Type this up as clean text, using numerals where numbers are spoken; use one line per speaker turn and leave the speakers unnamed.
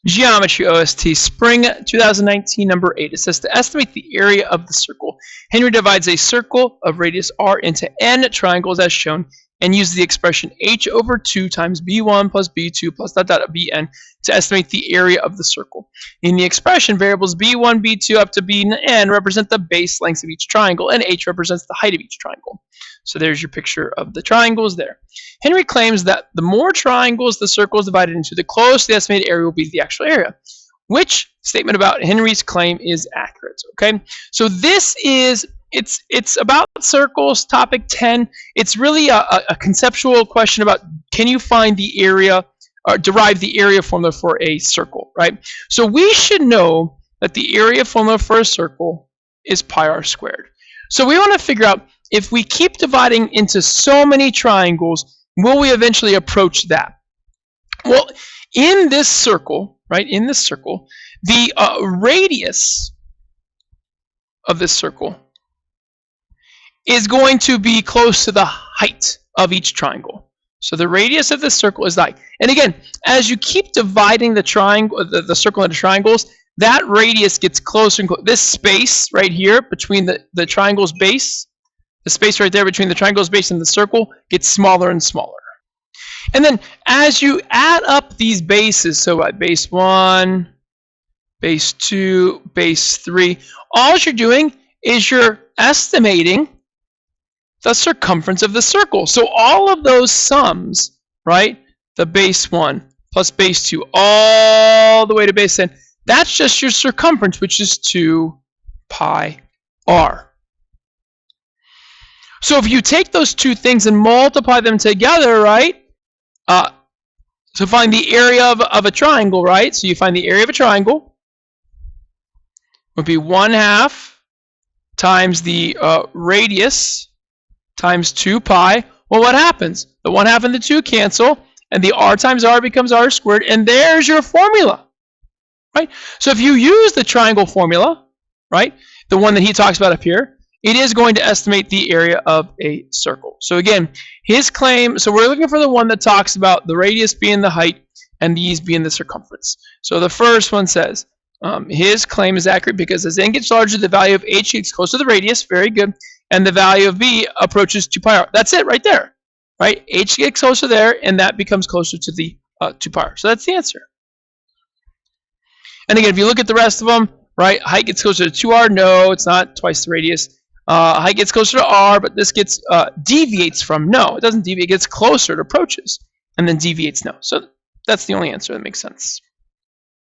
Geometry OST, Spring 2019, number 8. It says to estimate the area of the circle, Henry divides a circle of radius r into n triangles as shown and uses the expression h over 2 times b1 plus b2 plus dot dot bn to estimate the area of the circle. In the expression, variables b1, b2 up to bn represent the base lengths of each triangle, and h represents the height of each triangle. So there's your picture of the triangles there. Henry claims that the more triangles the circle is divided into, the closer the estimated area will be to the actual area. Which statement about Henry's claim is accurate? Okay, so this is it's about circles, topic 10. It's really a conceptual question about can you find the area or derive the area formula for a circle, right? So we should know that the area formula for a circle is pi r squared. So we want to figure out if we keep dividing into so many triangles, will we eventually approach that? Well, in this circle, right, in this circle, the radius of this circle is going to be close to the height of each triangle. So the radius of this circle is the height. And again, as you keep dividing the triangle, the circle into triangles, that radius gets closer and closer. This space right here between the triangle's base, the space right there between the triangle's base and the circle gets smaller and smaller. And then as you add up these bases, so at base 1, base 2, base 3, all you're doing is you're estimating the circumference of the circle. So all of those sums, right, the base 1 plus base 2 all the way to base 10, that's just your circumference, which is 2 pi r. So if you take those two things and multiply them together, right, so find the area of a triangle, right? So you find the area of a triangle would be 1/2 times the radius times 2 pi. Well, what happens? The 1/2 and the 2 cancel, and the r times r becomes r squared, and there's your formula, right? So if you use the triangle formula, right, the one that he talks about up here, it is going to estimate the area of a circle. So again, his claim, so we're looking for the one that talks about the radius being the height and these being the circumference. So the first one says, his claim is accurate because as n gets larger, the value of h gets closer to the radius, very good, and the value of b approaches 2 pi r. That's it right there, right? H gets closer there, and that becomes closer to the 2 pi r. So that's the answer. And again, if you look at the rest of them, right, height gets closer to 2r. No, it's not twice the radius. Height gets closer to r, but this gets deviates from. No, it doesn't deviate. It gets closer. It approaches, and then deviates. No. So that's the only answer that makes sense.